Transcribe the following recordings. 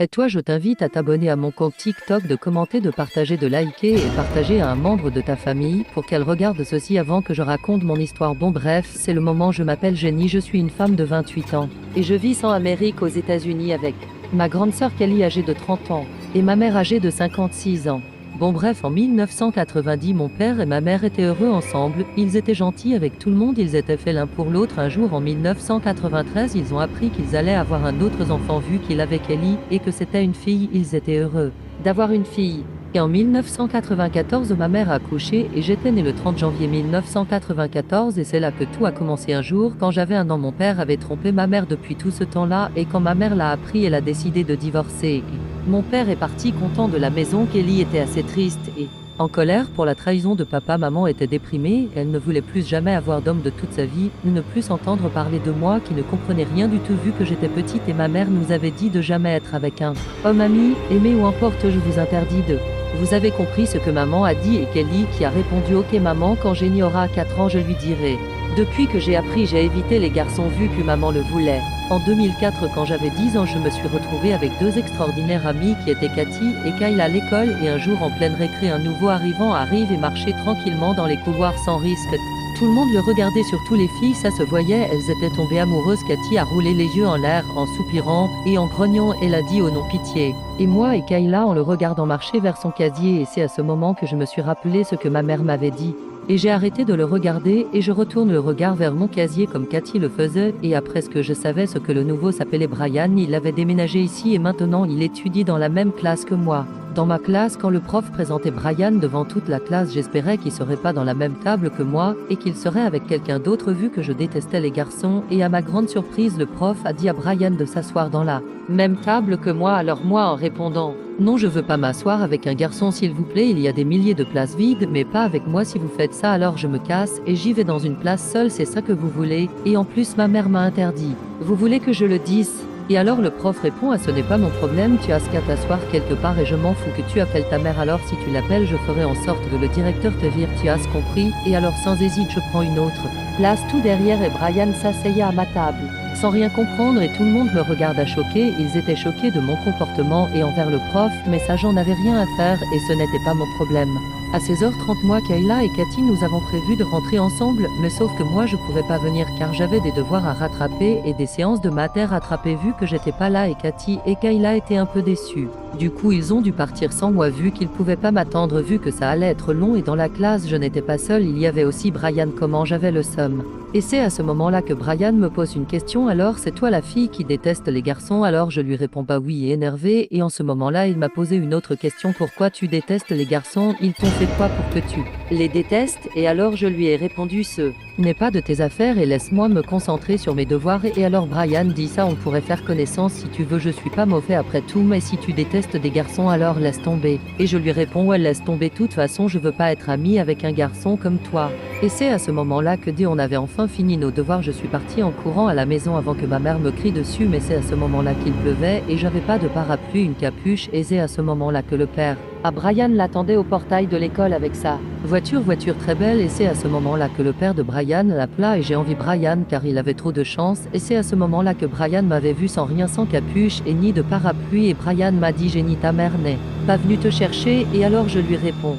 Et toi, je t'invite à t'abonner à mon compte TikTok, de commenter, de partager, de liker et partager à un membre de ta famille pour qu'elle regarde ceci avant que je raconte mon histoire. Bon bref, c'est le moment. Je m'appelle Jenny, je suis une femme de 28 ans et je vis en Amérique aux États-Unis avec ma grande sœur Kelly âgée de 30 ans et ma mère âgée de 56 ans. Bon bref, en 1990, mon père et ma mère étaient heureux ensemble, ils étaient gentils avec tout le monde, ils étaient faits l'un pour l'autre. Un jour en 1993, ils ont appris qu'ils allaient avoir un autre enfant vu qu'il avait Kelly et que c'était une fille. Ils étaient heureux d'avoir une fille. Et en 1994, ma mère a accouché et j'étais né le 30 janvier 1994 et c'est là que tout a commencé. Un jour, quand j'avais 1 an, mon père avait trompé ma mère depuis tout ce temps-là et quand ma mère l'a appris, elle a décidé de divorcer. Mon père est parti content de la maison. Kelly était assez triste et en colère pour la trahison de papa. Maman était déprimée, elle ne voulait plus jamais avoir d'homme de toute sa vie, ne plus s'entendre parler de moi qui ne comprenait rien du tout vu que j'étais petite et ma mère nous avait dit de jamais être avec un homme ami, aimé ou importe, je vous interdis de... Vous avez compris ce que maman a dit et Kelly qui a répondu ok maman, quand Jenny aura 4 ans je lui dirai. Depuis que j'ai appris, j'ai évité les garçons vu que maman le voulait. En 2004, quand j'avais 10 ans, je me suis retrouvée avec 2 extraordinaires amis qui étaient Cathy et Kyle à l'école et un jour en pleine récré, un nouveau arrivant arrive et marchait tranquillement dans les couloirs sans risque. Tout le monde le regardait, surtout les filles, ça se voyait, elles étaient tombées amoureuses. Cathy a roulé les yeux en l'air en soupirant et en grognant, elle a dit oh non pitié. Et moi et Kayla en le regardant marcher vers son casier et c'est à ce moment que je me suis rappelé ce que ma mère m'avait dit. Et j'ai arrêté de le regarder et je retourne le regard vers mon casier comme Cathy le faisait et après ce que je savais ce que le nouveau s'appelait Brian, il avait déménagé ici et maintenant il étudie dans la même classe que moi. Dans ma classe, quand le prof présentait Brian devant toute la classe, j'espérais qu'il serait pas dans la même table que moi et qu'il serait avec quelqu'un d'autre vu que je détestais les garçons et à ma grande surprise le prof a dit à Brian de s'asseoir dans la même table que moi. Alors moi en répondant non, je veux pas m'asseoir avec un garçon s'il vous plaît, il y a des milliers de places vides mais pas avec moi. Si vous faites ça alors je me casse et j'y vais dans une place seule, c'est ça que vous voulez? Et en plus ma mère m'a interdit. Vous voulez que je le dise? Et alors le prof répond ah ce n'est pas mon problème, tu as qu'à t'asseoir quelque part et je m'en fous que tu appelles ta mère, alors si tu l'appelles je ferai en sorte que le directeur te vire, tu as compris? Et alors sans hésiter je prends une autre place tout derrière et Brian s'asseyait à ma table. Sans rien comprendre et tout le monde me regarda choqué, ils étaient choqués de mon comportement et envers le prof, mais ça j'en avais rien à faire et ce n'était pas mon problème. À 16h30, moi, Kayla et Cathy nous avons prévu de rentrer ensemble, mais sauf que moi je pouvais pas venir car j'avais des devoirs à rattraper et des séances de maths à rattraper vu que j'étais pas là et Cathy et Kayla étaient un peu déçus. Du coup ils ont dû partir sans moi vu qu'ils pouvaient pas m'attendre vu que ça allait être long et dans la classe je n'étais pas seule, il y avait aussi Brian. Comment j'avais le seum. Et c'est à ce moment-là que Brian me pose une question, alors c'est toi la fille qui déteste les garçons? Alors je lui réponds pas oui et énervé et en ce moment-là il m'a posé une autre question, pourquoi tu détestes les garçons? Ils t'ont fait quoi pour que tu les détestes? Et alors je lui ai répondu ce n'est pas de tes affaires et laisse-moi me concentrer sur mes devoirs. Et alors Brian dit ça on pourrait faire connaissance si tu veux, je suis pas mauvais après tout, mais si tu détestes des garçons alors laisse tomber. Et je lui réponds ouais laisse tomber, de toute façon je veux pas être amie avec un garçon comme toi. Et c'est à ce moment-là que dès on avait enfin fini nos devoirs je suis partie en courant à la maison avant que ma mère me crie dessus, mais c'est à ce moment-là qu'il pleuvait et j'avais pas de parapluie, une capuche et c'est à ce moment-là que le père Brian l'attendait au portail de l'école avec sa voiture très belle et c'est à ce moment-là que le père de Brian l'appela et j'ai envie Brian car il avait trop de chance et c'est à ce moment-là que Brian m'avait vu sans rien, sans capuche et ni de parapluie et Brian m'a dit Jenny ta mère n'est pas venue te chercher? Et alors je lui réponds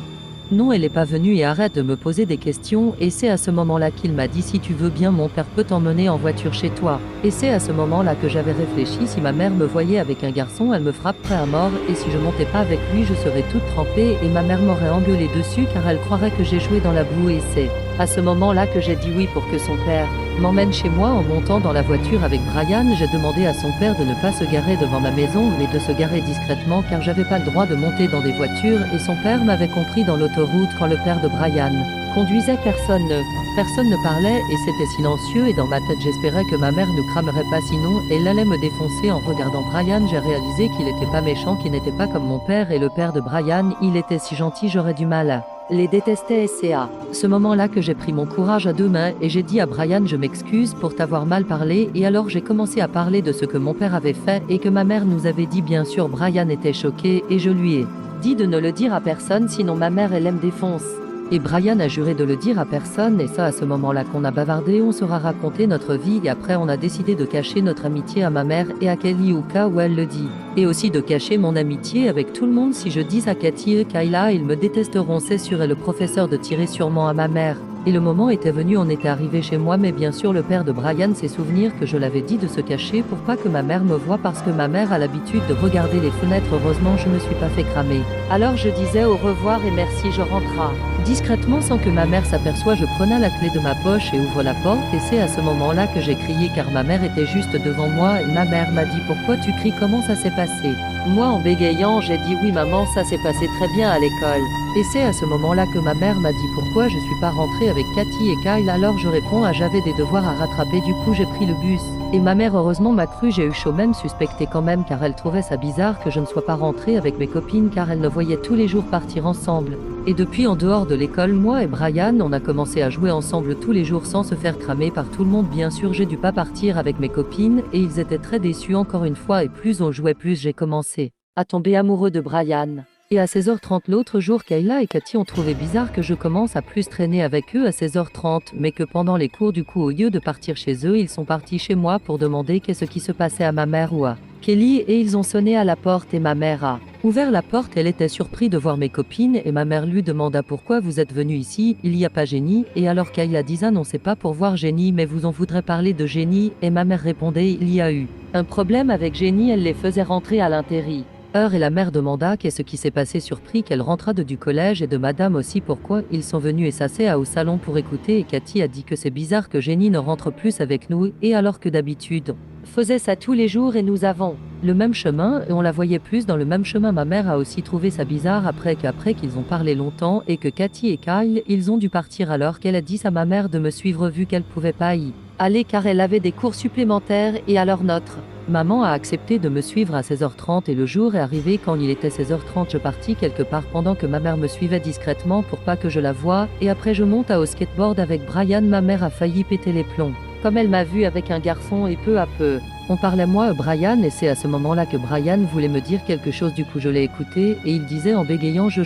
non elle est pas venue et arrête de me poser des questions et c'est à ce moment-là qu'il m'a dit si tu veux bien mon père peut t'emmener en voiture chez toi. Et c'est à ce moment-là que j'avais réfléchi, si ma mère me voyait avec un garçon elle me frapperait à mort et si je montais pas avec lui je serais toute trempée et ma mère m'aurait engueulé dessus car elle croirait que j'ai joué dans la boue et c'est à ce moment-là que j'ai dit oui pour que son père m'emmène chez moi. En montant dans la voiture avec Brian, j'ai demandé à son père de ne pas se garer devant ma maison mais de se garer discrètement car j'avais pas le droit de monter dans des voitures et son père m'avait compris dans l'autoroute quand le père de Brian conduisait. Personne ne parlait et c'était silencieux et dans ma tête j'espérais que ma mère ne cramerait pas sinon elle allait me défoncer. En regardant Brian j'ai réalisé qu'il était pas méchant, qu'il n'était pas comme mon père et le père de Brian il était si gentil, j'aurais du mal à les détester. Et c'est à ce moment-là que j'ai pris mon courage à 2 mains et j'ai dit à Brian je m'excuse pour t'avoir mal parlé et alors j'ai commencé à parler de ce que mon père avait fait et que ma mère nous avait dit. Bien sûr Brian était choqué et je lui ai dit de ne le dire à personne sinon ma mère elle me défonce. Et Brian a juré de le dire à personne et ça à ce moment-là qu'on a bavardé, on sera raconté notre vie et après on a décidé de cacher notre amitié à ma mère et à Kelly au cas où elle le dit. Et aussi de cacher mon amitié avec tout le monde si je dis à Cathy et Kayla ils me détesteront c'est sûr et le professeur de tirer sûrement à ma mère. Et le moment était venu, on était arrivé chez moi mais bien sûr le père de Brian s'est souvenu que je l'avais dit de se cacher pour pas que ma mère me voie parce que ma mère a l'habitude de regarder les fenêtres, heureusement je me suis pas fait cramer. Alors je disais au revoir et merci, je rentra. Discrètement sans que ma mère s'aperçoive, je prenais la clé de ma poche et ouvre la porte et c'est à ce moment-là que j'ai crié car ma mère était juste devant moi et ma mère m'a dit pourquoi tu cries, comment ça s'est passé? Moi en bégayant j'ai dit oui maman ça s'est passé très bien à l'école. Et c'est à ce moment-là que ma mère m'a dit pourquoi je suis pas rentrée avec Cathy et Kyle, alors je réponds j'avais des devoirs à rattraper du coup j'ai pris le bus. Et ma mère heureusement m'a cru, j'ai eu chaud même suspecté quand même car elle trouvait ça bizarre que je ne sois pas rentrée avec mes copines car elles ne voyaient tous les jours partir ensemble. Et depuis en dehors de l'école, moi et Brian on a commencé à jouer ensemble tous les jours sans se faire cramer par tout le monde bien sûr, j'ai dû pas partir avec mes copines et ils étaient très déçus encore une fois et plus on jouait plus j'ai commencé à tomber amoureux de Brian. Et à 16h30 l'autre jour, Kayla et Cathy ont trouvé bizarre que je commence à plus traîner avec eux à 16h30, mais que pendant les cours du coup au lieu de partir chez eux, ils sont partis chez moi pour demander qu'est-ce qui se passait à ma mère ou à Kelly et ils ont sonné à la porte et ma mère a ouvert la porte, elle était surprise de voir mes copines et ma mère lui demanda pourquoi vous êtes venus ici, il n'y a pas Jenny et alors Kayla disait non c'est pas pour voir Jenny mais vous en voudrez parler de Jenny et ma mère répondait il y a eu un problème avec Jenny, elle les faisait rentrer à l'intérieur. Et la mère demanda qu'est-ce qui s'est passé, surpris qu'elle rentra du collège et de madame aussi pourquoi ils sont venus et s'asseoir au salon pour écouter et Cathy a dit que c'est bizarre que Jenny ne rentre plus avec nous et alors que d'habitude faisait ça tous les jours et nous avons le même chemin et on la voyait plus dans le même chemin. Ma mère a aussi trouvé ça bizarre après qu'ils ont parlé longtemps et que Cathy et Kyle ils ont dû partir alors qu'elle a dit à ma mère de me suivre vu qu'elle pouvait pas y aller car elle avait des cours supplémentaires et alors notre maman a accepté de me suivre à 16h30 et le jour est arrivé quand il était 16h30 je partis quelque part pendant que ma mère me suivait discrètement pour pas que je la voie et après je monte au skateboard avec Brian, ma mère a failli péter les plombs. Comme elle m'a vu avec un garçon et peu à peu on parlait moi Brian et c'est à ce moment-là que Brian voulait me dire quelque chose du coup je l'ai écouté et il disait en bégayant je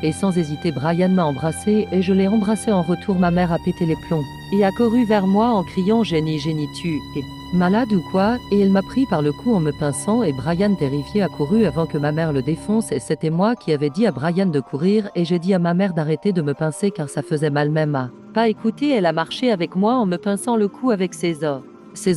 et sans hésiter Brian m'a embrassé et je l'ai embrassé en retour, ma mère a pété les plombs et a couru vers moi en criant Jenny tu es malade ou quoi et elle m'a pris par le cou en me pinçant et Brian terrifié a couru avant que ma mère le défonce et c'était moi qui avais dit à Brian de courir et j'ai dit à ma mère d'arrêter de me pincer car ça faisait mal même à pas écouter, elle a marché avec moi en me pinçant le cou avec ses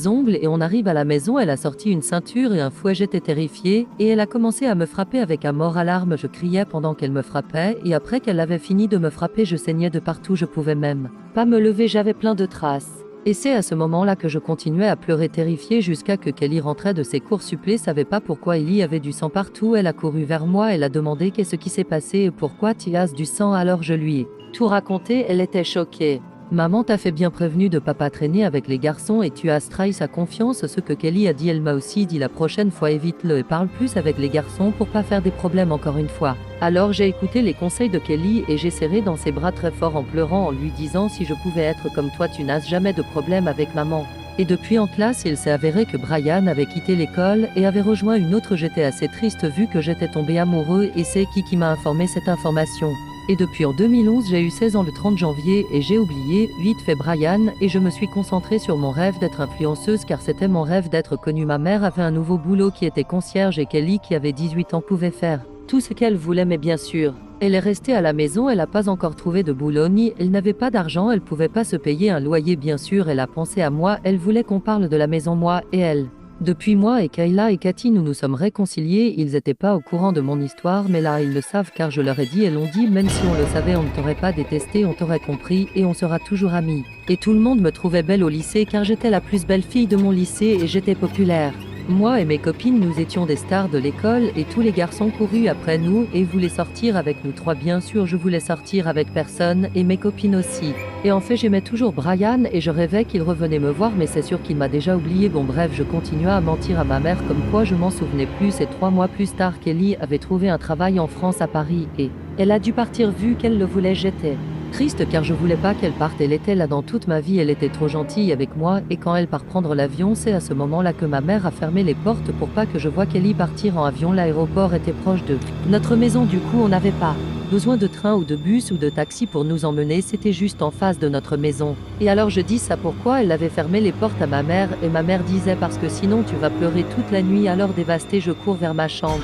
ongles et on arrive à la maison, elle a sorti une ceinture et un fouet, j'étais terrifiée et elle a commencé à me frapper avec un mort alarme, je criais pendant qu'elle me frappait et après qu'elle avait fini de me frapper je saignais de partout, je pouvais même pas me lever, j'avais plein de traces. Et c'est à ce moment-là que je continuais à pleurer terrifiée jusqu'à que Kelly rentrait de ses cours supplés, savait pas pourquoi il y avait du sang partout, elle a couru vers moi, elle a demandé qu'est-ce qui s'est passé et pourquoi tu as du sang, alors je lui ai tout raconté, elle était choquée. Maman t'a fait bien prévenu de papa traîner avec les garçons et tu as trahi sa confiance, ce que Kelly a dit, elle m'a aussi dit la prochaine fois évite-le et parle plus avec les garçons pour pas faire des problèmes encore une fois. Alors j'ai écouté les conseils de Kelly et j'ai serré dans ses bras très fort en pleurant en lui disant si je pouvais être comme toi tu n'as jamais de problème avec maman. Et depuis en classe il s'est avéré que Brian avait quitté l'école et avait rejoint une autre, j'étais assez triste vu que j'étais tombé amoureux et c'est qui m'a informé cette information. Et depuis en 2011 j'ai eu 16 ans le 30 janvier et j'ai oublié vite fait Brian et je me suis concentrée sur mon rêve d'être influenceuse car c'était mon rêve d'être connue. Ma mère avait un nouveau boulot qui était concierge et Kelly qui avait 18 ans pouvait faire tout ce qu'elle voulait mais bien sûr elle est restée à la maison, elle n'a pas encore trouvé de boulot ni elle n'avait pas d'argent, elle pouvait pas se payer un loyer bien sûr, elle a pensé à moi, elle voulait qu'on parle de la maison moi et elle. Depuis moi et Kayla et Cathy nous nous sommes réconciliés, ils étaient pas au courant de mon histoire mais là ils le savent car je leur ai dit et l'ont dit même si on le savait on ne t'aurait pas détesté, on t'aurait compris et on sera toujours amis. Et tout le monde me trouvait belle au lycée car j'étais la plus belle fille de mon lycée et j'étais populaire. Moi et mes copines nous étions des stars de l'école et tous les garçons courus après nous et voulaient sortir avec nous trois bien sûr je voulais sortir avec personne et mes copines aussi. Et en fait j'aimais toujours Brian et je rêvais qu'il revenait me voir mais c'est sûr qu'il m'a déjà oublié, bon bref je continuais à mentir à ma mère comme quoi je m'en souvenais plus et 3 mois plus tard Kelly avait trouvé un travail en France à Paris et elle a dû partir vu qu'elle le voulait, j'étais triste car je voulais pas qu'elle parte, elle était là dans toute ma vie, elle était trop gentille avec moi et quand elle part prendre l'avion c'est à ce moment-là que ma mère a fermé les portes pour pas que je voie Kelly partir en avion, l'aéroport était proche de notre maison du coup on n'avait pas besoin de train ou de bus ou de taxi pour nous emmener, c'était juste en face de notre maison. Et alors je dis ça pourquoi elle avait fermé les portes à ma mère et ma mère disait parce que sinon tu vas pleurer toute la nuit, alors dévastée je cours vers ma chambre.